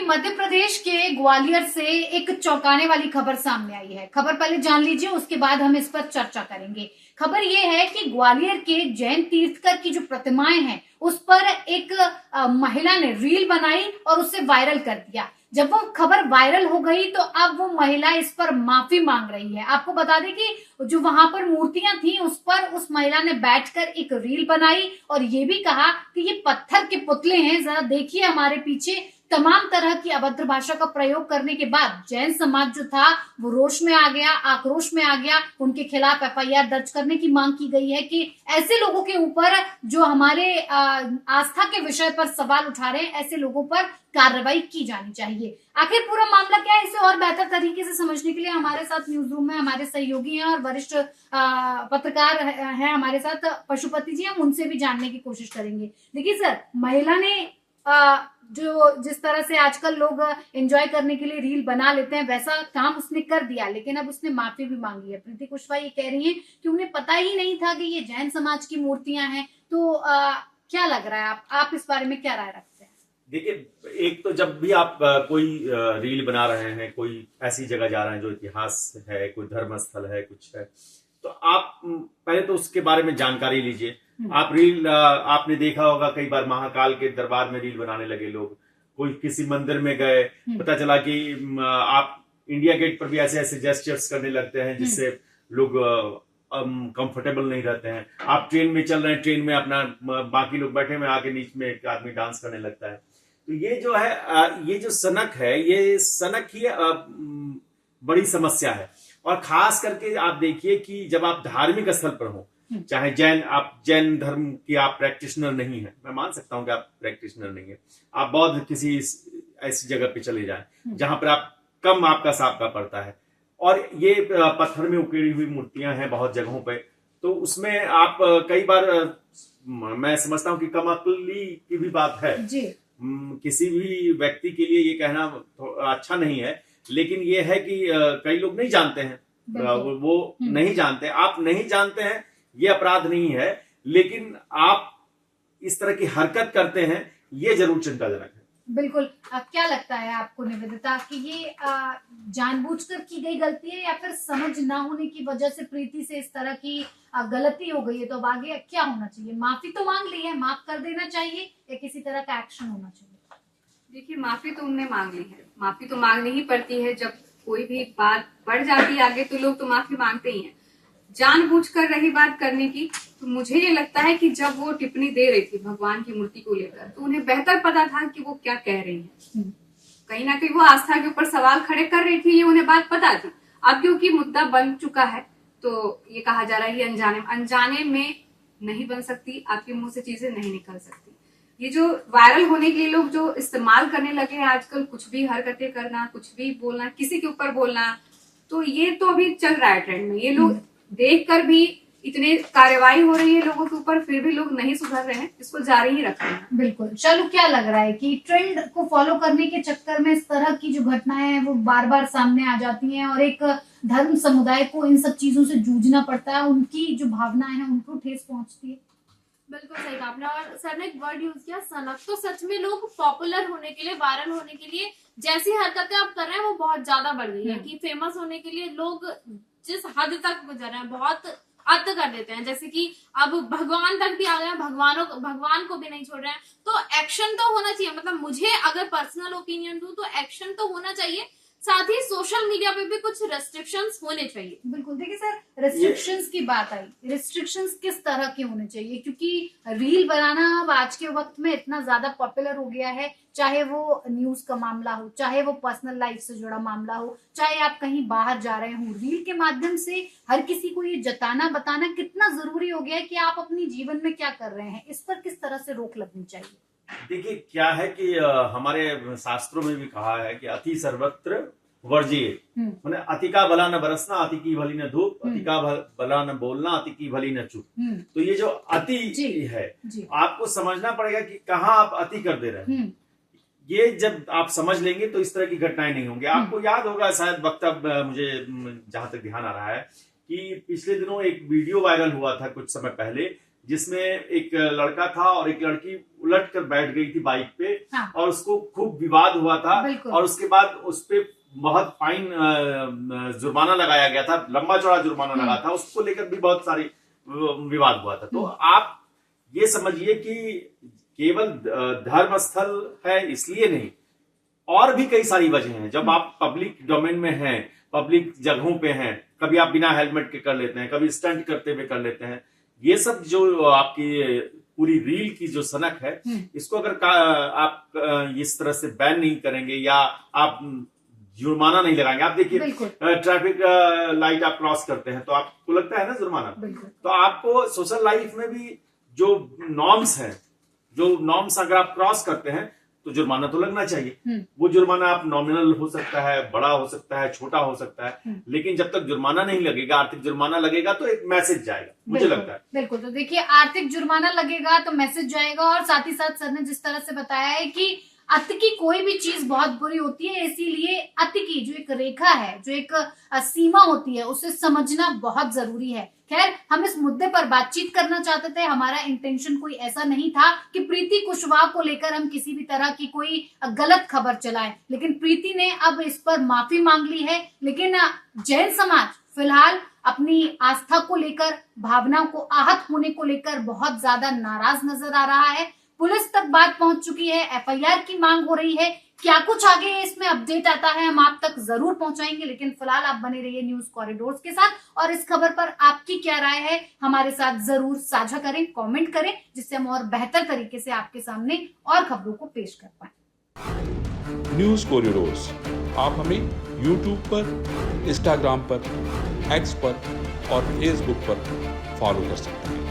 मध्य प्रदेश के ग्वालियर से एक चौंकाने वाली खबर सामने आई है। खबर पहले जान लीजिए, उसके बाद हम इस पर चर्चा करेंगे। खबर ये है कि ग्वालियर के जैन तीर्थकर की जो प्रतिमाएं हैं उस पर एक महिला ने रील बनाई और उसे वायरल कर दिया। जब वो खबर वायरल हो गई तो अब वो महिला इस पर माफी मांग रही है। आपको बता दें कि जो वहां पर मूर्तियां थी उस पर उस महिला ने बैठकर एक रील बनाई और ये भी कहा कि ये पत्थर के पुतले हैं, जरा देखिए हमारे पीछे। तमाम तरह की अभद्र भाषा का प्रयोग करने के बाद जैन समाज जो था वो रोष में आ गया, आक्रोश में आ गया। उनके खिलाफ एफआईआर दर्ज करने की मांग की गई है कि ऐसे लोगों के ऊपर जो हमारे आस्था के विषय पर सवाल उठा रहे हैं, ऐसे लोगों पर कार्रवाई की जानी चाहिए। आखिर पूरा मामला क्या है, इसे और बेहतर तरीके से समझने के लिए हमारे साथ न्यूज रूम में हमारे सहयोगी हैं और वरिष्ठ पत्रकार हैं हमारे साथ, पशुपति जी। हम उनसे भी जानने की कोशिश करेंगे। देखिए सर, महिला ने जो जिस तरह से आजकल लोग एंजॉय करने के लिए रील बना लेते हैं वैसा काम उसने कर दिया, लेकिन अब उसने माफी भी मांगी है। प्रीति कुशवाहा ये कह रही हैं कि उन्हें पता ही नहीं था कि ये जैन समाज की मूर्तियां हैं। तो क्या लग रहा है, आप इस बारे में क्या राय रखते हैं? देखिए, एक तो जब भी आप कोई रील बना रहे हैं, कोई ऐसी जगह जा रहे हैं जो इतिहास है, कोई धर्म स्थल है, कुछ है, तो आप पहले तो उसके बारे में जानकारी लीजिए। आप रील आपने देखा होगा कई बार महाकाल के दरबार में रील बनाने लगे लोग, कोई किसी मंदिर में गए, पता चला कि आप इंडिया गेट पर भी ऐसे ऐसे जेस्चर्स करने लगते हैं जिससे लोग कंफर्टेबल नहीं रहते हैं। आप ट्रेन में चल रहे हैं, ट्रेन में अपना बाकी लोग बैठे में आके नीचे में एक आदमी डांस करने लगता है। तो ये जो है, ये जो सनक है, ये सनक ही बड़ी समस्या है। और खास करके आप देखिए कि जब आप धार्मिक स्थल पर हो, चाहे आप जैन धर्म की आप प्रैक्टिशनर नहीं है, मैं मान सकता हूं कि आप प्रैक्टिशनर नहीं है, आप बौद्ध किसी ऐसी जगह पे चले जाएं जहां पर आप कम आपका साबका पड़ता है, और ये पत्थर में उकेरी हुई मूर्तियां हैं बहुत जगहों पे, तो उसमें आप कई बार मैं समझता हूं कि कमअक्ली की भी बात है जी। किसी भी व्यक्ति के लिए ये कहना अच्छा नहीं है, लेकिन ये है कि कई लोग नहीं जानते हैं, वो नहीं जानते। आप नहीं जानते हैं ये अपराध नहीं है, लेकिन आप इस तरह की हरकत करते हैं, ये जरूर चिंताजनक है। बिल्कुल। क्या लगता है आपको निवेदिता कि ये जानबूझकर की गई गलती है या फिर समझ ना होने की वजह से प्रीति से इस तरह की गलती हो गई है? तो अब आगे क्या होना चाहिए? माफी तो मांग ली है, माफ कर देना चाहिए या किसी तरह का एक्शन होना चाहिए? देखिए, माफी तो उनने मांग ली है, माफी तो मांगनी ही पड़ती है। जब कोई भी बात बढ़ जाती है आगे तो लोग तो माफी मांगते ही हैं। जानबूझकर रही बात करने की, तो मुझे ये लगता है कि जब वो टिप्पणी दे रही थी भगवान की मूर्ति को लेकर, तो उन्हें बेहतर पता था कि वो क्या कह रही हैं। कहीं ना कहीं वो आस्था के ऊपर सवाल खड़े कर रही थी, ये उन्हें बात पता थी। अब क्योंकि मुद्दा बन चुका है तो ये कहा जा रहा है कि अनजाने में नहीं बन सकती, आपके मुंह से चीजें नहीं निकल सकती। ये जो वायरल होने के लिए लोग जो इस्तेमाल करने लगे हैं आजकल, कुछ भी हरकतें करना, कुछ भी बोलना, किसी के ऊपर बोलना, तो ये तो अभी चल रहा है ट्रेंड में। ये लोग देखकर भी इतने कार्रवाई हो रही है लोगों के ऊपर, फिर भी लोग नहीं सुधर रहे हैं, इसको जारी ही रख रहे हैं। बिल्कुल। चलो, क्या लग रहा है कि ट्रेंड को फॉलो करने के चक्कर में इस तरह की जो घटनाएं हैं वो बार बार सामने आ जाती हैं और एक धर्म समुदाय को इन सब चीजों से जूझना पड़ता है, उनकी जो भावनाएं हैं उनको ठेस पहुंचती है। बिल्कुल सही कहा आपने। और सर ने एक वर्ड यूज किया, सनक। तो सच में लोग पॉपुलर होने के लिए, वायरल होने के लिए जैसी हरकतें आप कर रहे हैं वो बहुत ज्यादा बढ़ गई है कि फेमस होने के लिए लोग जिस हद तक गुजर रहे हैं, बहुत अत कर देते हैं। जैसे कि अब भगवान तक भी आ गए, भगवान को भी नहीं छोड़ रहे हैं। तो एक्शन तो होना चाहिए। मतलब मुझे अगर पर्सनल ओपिनियन दूं तो एक्शन तो होना चाहिए, साथ ही सोशल मीडिया पे भी कुछ रेस्ट्रिक्शंस होने चाहिए। बिल्कुल। देखिए सर, रेस्ट्रिक्शंस की बात आई, रेस्ट्रिक्शंस किस तरह के होने चाहिए? क्योंकि रील बनाना अब आज के वक्त में इतना ज्यादा पॉपुलर हो गया है, चाहे वो न्यूज का मामला हो, चाहे वो पर्सनल लाइफ से जुड़ा मामला हो, चाहे आप कहीं बाहर जा रहे हो, रील के माध्यम से हर किसी को ये जताना बताना कितना जरूरी हो गया है कि आप अपनी जीवन में क्या कर रहे हैं। इस पर किस तरह से रोक लगनी चाहिए? देखिए, क्या है कि हमारे शास्त्रों में भी कहा है कि अति सर्वत्र वर्जिए, मैंने अति का भला न बरसना, अति की भली न धूप, अति का भला न बोलना, अति की भली न चुप। तो ये जो अति है, आपको समझना पड़ेगा कि कहाँ आप अति कर दे रहे हैं। ये जब आप समझ लेंगे तो इस तरह की घटनाएं नहीं होंगी। आपको याद होगा शायद, वक्तव्य मुझे जहां तक ध्यान आ रहा है कि पिछले दिनों एक वीडियो वायरल हुआ था कुछ समय पहले, जिसमें एक लड़का था और एक लड़की उलट कर बैठ गई थी बाइक पे। हाँ। और उसको खूब विवाद हुआ था बिल्कुल। और उसके बाद उस पे बहुत फाइन जुर्माना लगाया गया था, लंबा चौड़ा जुर्माना लगा था, उसको लेकर भी बहुत सारी विवाद हुआ था। तो आप ये समझिए कि केवल धर्म स्थल है इसलिए नहीं, और भी कई सारी वजह हैं। जब आप पब्लिक डोमेन में हैं, पब्लिक जगहों पे हैं, कभी आप बिना हेलमेट के कर लेते हैं, कभी स्टंट करते हुए कर लेते हैं, ये सब जो आपकी पूरी रील की जो सनक है, इसको अगर आप इस तरह से बैन नहीं करेंगे या आप जुर्माना नहीं लगाएंगे। आप देखिए ट्रैफिक लाइट आप क्रॉस करते हैं तो आपको लगता है ना जुर्माना, तो आपको सोशल लाइफ में भी जो नॉर्म्स हैं, जो नॉर्म्स अगर आप क्रॉस करते हैं तो जुर्माना तो लगना चाहिए। वो जुर्माना आप नॉमिनल हो सकता है, बड़ा हो सकता है, छोटा हो सकता है, लेकिन जब तक जुर्माना नहीं लगेगा, आर्थिक जुर्माना लगेगा तो एक मैसेज जाएगा, मुझे लगता है। बिल्कुल। तो देखिए, आर्थिक जुर्माना लगेगा तो मैसेज जाएगा, और साथ ही साथ सर ने जिस तरह से बताया है कि अति की कोई भी चीज बहुत बुरी होती है, इसीलिए अति की जो एक रेखा है, जो एक सीमा होती है, उसे समझना बहुत जरूरी है। खैर, हम इस मुद्दे पर बातचीत करना चाहते थे, हमारा इंटेंशन कोई ऐसा नहीं था कि प्रीति कुशवाहा को लेकर हम किसी भी तरह की कोई गलत खबर चलाएं, लेकिन प्रीति ने अब इस पर माफी मांग ली है। लेकिन जैन समाज फिलहाल अपनी आस्था को लेकर, भावना को आहत होने को लेकर बहुत ज्यादा नाराज नजर आ रहा है। पुलिस तक बात पहुंच चुकी है, एफआईआर की मांग हो रही है। क्या कुछ आगे इसमें अपडेट आता है हम आप तक जरूर पहुंचाएंगे, लेकिन फिलहाल आप बने रहिए न्यूज कॉरिडोर्स के साथ, और इस खबर पर आपकी क्या राय है हमारे साथ जरूर साझा करें, कमेंट करें, जिससे हम और बेहतर तरीके से आपके सामने और खबरों को पेश कर पाए। न्यूज कॉरिडोर्स आप हमें यूट्यूब पर, इंस्टाग्राम पर, एक्स पर और फेसबुक पर फॉलो कर सकते हैं।